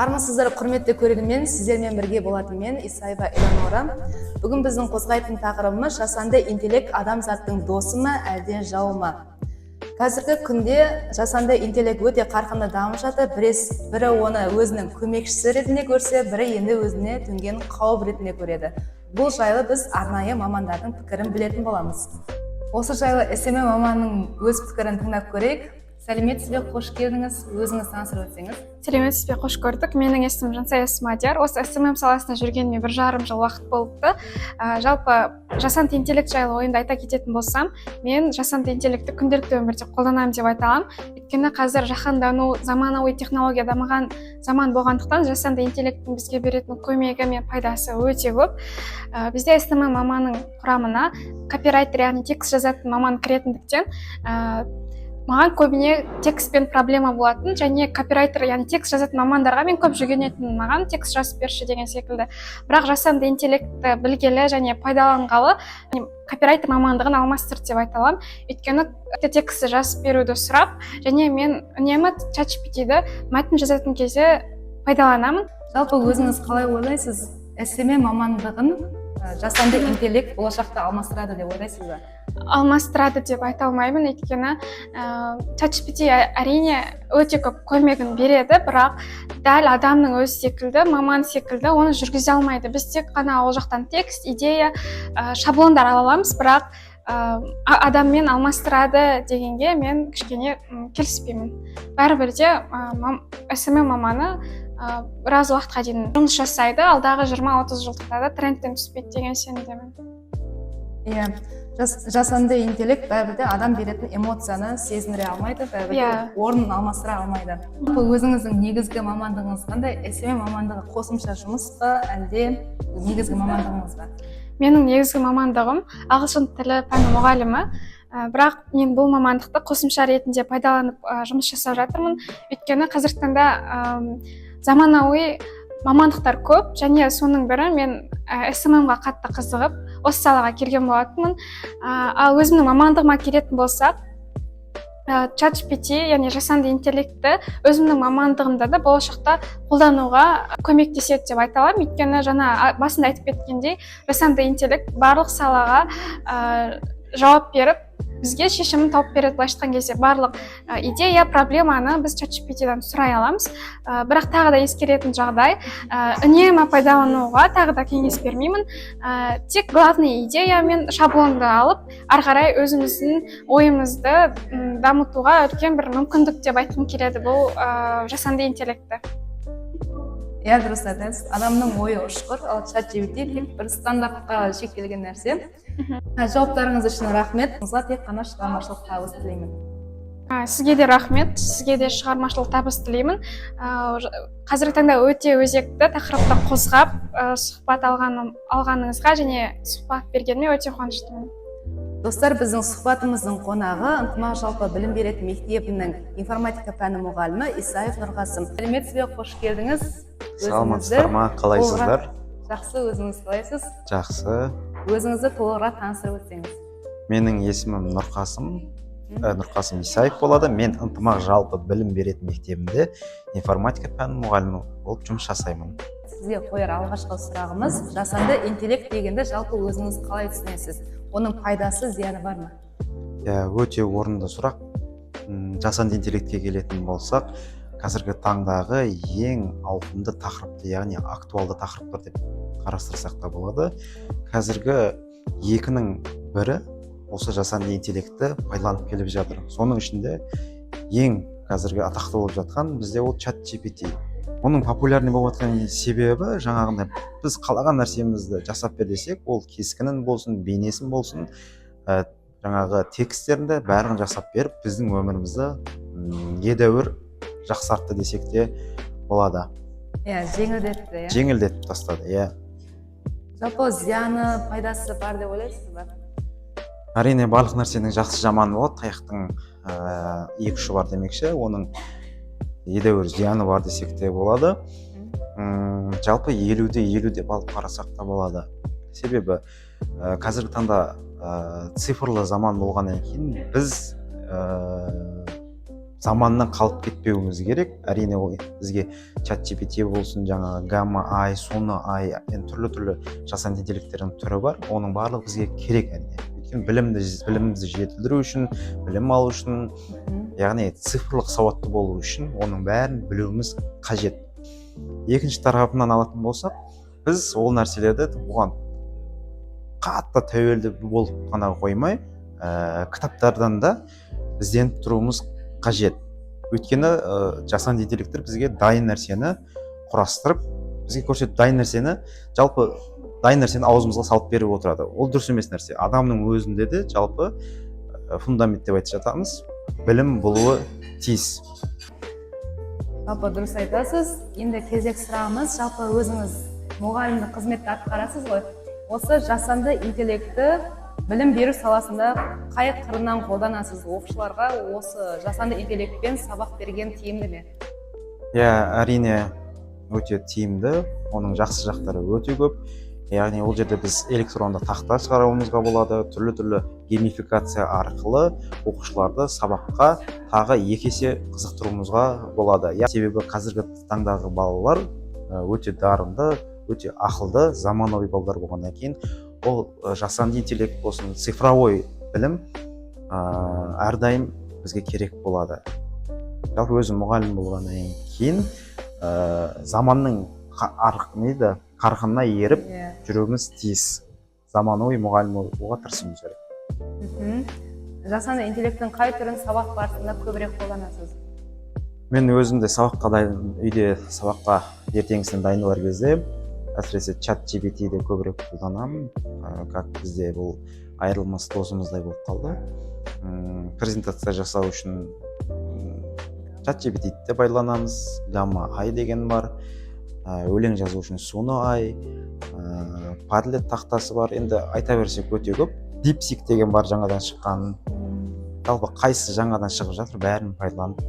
Армысыздар, құрметті көрермен, сіздермен бірге болатын мен Исаева Элеонора. Бүгін біздің қозғайтын тақырыбымыз жасанды интеллект адамзаттың досы ма, әлде жауы ма? Қазіргі күнде жасанды интеллект өте қарқынды дамып жатыр. Бірі оны өзінің көмекшісі ретінде көрсе, бірі енді өзіне төнген қауіп ретінде көреді. Бұл жайлы біз арнайы мамандардың пікірін білетін боламыз. Осы жайлы СММ маманның өз пікірін тыңдап көрейік. Сәлеметсіз бе, қош келдіңіз, өзіңіз таныстырып өтсеңіз. Сәлеметсіз бе, қош көрдік. Менің есімім Жансая Смадияр. Осы СММ саласында жүргеніме 1,5 жыл уақыт болыпты. Жалпы жасанды интеллект жайлы ойымды айта кететін болсам, мен жасанды интеллектті күнделікті өмірде қолданамын деп айта аламын. Өйткені қазір жаһандану, заманауи технология дамыған заман болғандықтан жасанды интеллекттің бізге беретін көмегі мен пайдасы өте көп. Бізде СММ маманның құрамына копирайтер, яғни текст жазатын маман кіретіндіктен маған көбіне текстпен проблема болатын, және копирайтер, яғни текст жазатын мамандарға мен көп жүгінетін, маған текст жазып берші деген секілді. Бірақ жасанды интеллектті білгелі және пайдаланғалы копирайтер мамандығын алмастырды деп айта аламын. Өйткені текстті жазып беруді сұрап, және мен үнемі ChatGPT-ді мәтін жазатын кезде пайдаланамын. Жалпы өзіңіз қалай ойлайсыз, СММ мамандығын жасанды интеллект болашақта алмастырады деп ойлайсыз ба? Алмастырады деп айта алмаймын, өйткені ChatGPT әрине өте көп көмегін береді, бірақ дәл адамның өзі секілді, маман секілді оны жүргізе алмайды. Біз тек қана ол жақтан текст, идея, шаблондар ала аламыз, бірақ адаммен алмастырады дегенге мен кішкене келіспеймін. Бәрібір де СММ маманы біраз уақытқа дейін жұмыс жасайды, алдағы 20-30 жылдықта да трендтен түспейді деген сенімдемін. Иә, жасанды интеллект бәрібірде адам беретін эмоцияны сезіндіре алмайды, бәрібірде орнын алмастыра алмайды. Өзіңіздің негізгі мамандығыңыз қандай? СММ мамандығы қосымша жұмыс па, әлде негізгі мамандығыңыз ба? Менің негізгі мамандығым ағылшын тілі пәні мұғалімі. Бірақ мен бұл мамандықты қосымша ретінде пайдаланып жұмыс жасап жатырмын. Өйткені қазіргі таңда заманауи мамандықтар көп, және соның бірі мен СММ-ға қатты қызығып, осы салаға келген болатынмын. Ал өзімнің мамандығыма келетін болсақ, ChatGPT, яғни жасанды интеллектті өзімнің мамандығымда да болашақта қолдануға көмектеседі деп айта аламын. Өйткені жаңа басында айтып кеткендей, жасанды интеллект барлық салаға жауап беріп, бізге шешімін тауып береді. Былайша айтқан кезде барлық идея, проблеманы біз ChatGPT-дан сұрай аламыз. Бірақ тағы да ескеретін жағдай, үнемі пайдалануға тағы да кеңес бермеймін. Тек главный идея мен шаблонды алып, ары қарай өзіміздің ойымызды дамытуға үлкен бір мүмкіндік деп айтқым келеді бұл жасанды интеллектті. Иә, дұрыс айтасыз. Адамның ойы ұшқыр, ал ChatGPT тек бір стандартқа шектелген нәрсе. Жауаптарыңыз үшін рахмет. Тек қана шығармашылық табыс тілеймін. Сізге де рахмет, сізге де шығармашылық табыс тілеймін. Қазіргі таңда өте өзекті тақырыпты қозғап, сұхбат алғаныңызға және сұхбат бергеніме өте қуаныштымын. Достар, біздің сұхбатымыздың қонағы ынтымақ жалпы білім беретін мектебінің информатика пәні мұғалімі Исаев Нұрқасым. Сәлеметсіз бе, қош келдіңіз. Саламатсыздар ма, қалайсыздар? Жақсы, өзіңіз қалайсыз? Жақсы. Өзіңізді толығырақ таныстырып өтсеңіз. Менің есімім Нұрқасым Исаев болады. Мен ынтымақ жалпы білім беретін мектебінде информатика пәні мұғалімі болып жұмыс жасаймын. Сізге қояр алғашқы сұрағымыз, жасанды интеллект дегенді жалпы өзіңіз қалай түсінесіз? Оның пайдасы, зияны бар ма? Өте орынды сұрақ. Жасанды интеллектке келетін болсақ, қазіргі таңдағы ең ауқымды тақырыпты, яғни актуалды тақырыптар деп қарастырсақ та болады. Қазіргі екінің бірі осы жасанды интеллектті пайдаланып келіп жатыр. Соның ішінде ең қазіргі атақты болып жатқан бізде ол ChatGPT. Оның популярный болып жатқан себебі жаңағындай біз қалаған нәрсемізді жасап бер десек, ол кескінін болсын, бейнесін болсын, жаңағы тексттерінде бәрін жасап беріп, біздің өмірімізді едәуір жақсартты десек те болады. Жеңілдетті, жеңілдетіп тастады. Жалпы зияны, пайдасы бар деп ойлайсыз ба? Әрине барлық нәрсенің жақсы жаманы болады, таяқтың екі ұшы бар демекші, оның едәуір зияны бар десек те болады. Жалпы 50-50 деп алып қарасақ та болады. Себебі қазіргі таңда цифрлы заман болғаннан кейін біз заманнан қалып кетпеуіміз керек. Әрине ол бізге чат GPT болсын, жаңағы гамма ай, соны ай, түрлі жасанды интеллекттердің түрі бар. Оның барлығы бізге керек әрине. Өйткені білімімізді жетілдіру үшін, білім алу үшін, яғни цифрлық сауатты болу үшін оның бәрін білуіміз қажет. Екінші тарапынан алатын болсақ, біз ол нәрселерді оған қатты тәуелді болып қана қоймай, кітаптардан да ізденіп тұруымыз қажет. Өйткені жасанды интеллекттер бізге дайын нәрсені құрастырып, бізге көрсетіп дайын нәрсені, жалпы дайын нәрсені аузымызға салып беріп отырады. Ол дұрыс емес нәрсе. Адамның өзінде де жалпы фундамент деп айтып жатамыз, білім болуы тиіс. Жалпы дұрыс айтасыз. Енді кезек сұрағымыз, жалпы өзіңіз мұғалімдік қызметті атқарасыз ғой. Осы жасанды интеллекті білім беру саласында қай қырынан қолданасыз? Оқушыларға осы жасанды интеллектпен сабақ берген тиімді ме? Әрине өте тиімді, оның жақсы жақтары өте көп. Яғни ол жерде біз электронды тақта шығаруымызға болады, түрлі геймификация арқылы оқушыларды сабаққа тағы екі есе қызықтыруымызға болады. Себебі қазіргі таңдағы балалар өте дарынды, өте ақылды, заманауи балалар болғаннан кейін, ол жасанды интеллект болсын, цифровой білім әрдайым бізге керек болады. Жалпы өзім мұғалім болғаннан кейін заманның қарқынына еріп жүруіміз тиіс. Заманауи мұғалім болуға тырысуымыз керек. Жасанды интеллекттің қай түрін сабақ барысында көбірек қолданасыз? Мен өзімде үйде сабаққа ертеңгісін дайындалар кезде әсіресе чат GPT-де көбірек қолданамын. Как бізде бұл айырылмас досымыздай болып қалды. Презентация жасау үшін чат GPT-де байланамыз. Гамма ай деген бар. Өлең жазу үшін соны ай, Padlet тақтасы бар. Енді айта берсек өте көп. DeepSeek деген бар, жаңадан шыққан. Жалпы қайсы жаңадан шығып жатыр, бәрін пайдаланып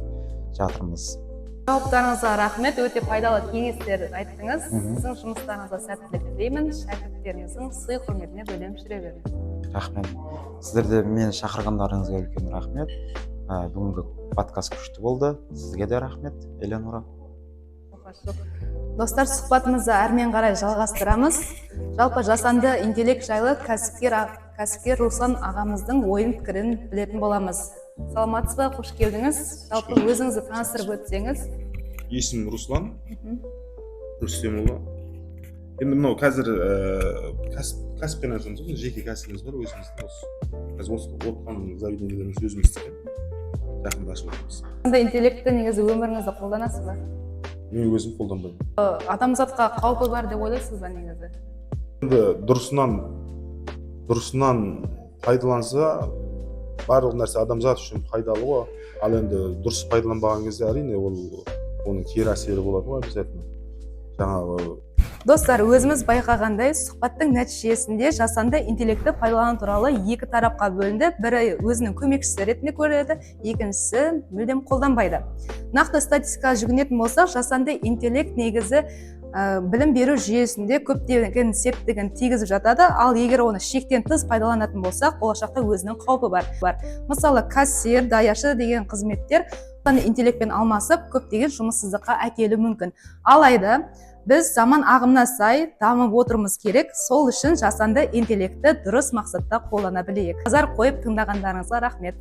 жатырмыз. Жауаптарыңызға рахмет, өте пайдалы кеңестер айттыңыз. Сіздің жұмыстарыңызға сәттілік тілеймін. Шәкірттеріңіздің сый құрметіне бөлем жүре беріңіз. Рахмет. Сіздерде мені шақырғандарыңызға үлкен рахмет. Бүгінгі подкаст күшті болды. Сізге де рахмет, Элеонора. Достар, сұхбатымызды әрмен қарай жалғастырамыз. Жалпы жасанды интеллект жайлы кәсіпкер Руслан ағамыздың ойын пікірін білетін боламыз. Саламатсыз ба, қош келдіңіз. Жалпы өзіңізді таныстырып өтсеңіз. Есімім Руслан Рүстемұлы. Енді мынау қазір кәсіппен айналысамыз, жеке кәсібіміз бар өзіміздің. Қазір осы отқан заведениелеріміз өзіміздікі. Жақында ашып отырмыз. Жасанды интеллектті негізі өміріңізде қолданасыз ба? Мен өзім қолданбаймын. Адамзатқа қаупі бар деп ойлайсыз ба негізі? Енді дұрысынан пайдаланса, барлық нәрсе адамзат үшін пайдалы ғой. Ал енді дұрыс пайдаланбаған кезде әрине оның кері әсері болады ғой обязательно. Жаңағы Достар, өзіміз байқағандай, сұхбаттың нәтижесінде жасанды интеллектті пайдалану туралы екі тарапқа бөлінді. Бірі өзінің көмекшісі ретінде көреді, екіншісі мүлдем қолданбайды. Нақты статистикаға жүгінетін болсақ, жасанды интеллект негізі білім беру жүйесінде көптеген септігін тигізіп жатады, ал егер оны шектен тыс пайдаланатын болсақ, болашақта өзінің қаупі бар. Мысалы, кассир, даяшы деген қызметтер жасанды интеллектпен алмасып, көптеген жұмыссыздыққа әкелуі мүмкін. Алайда біз заман ағымына сай дамып отырмыз керек, сол үшін жасанды интеллектті дұрыс мақсатта қолдана білейік. Назар қойып тыңдағандарыңызға рахмет.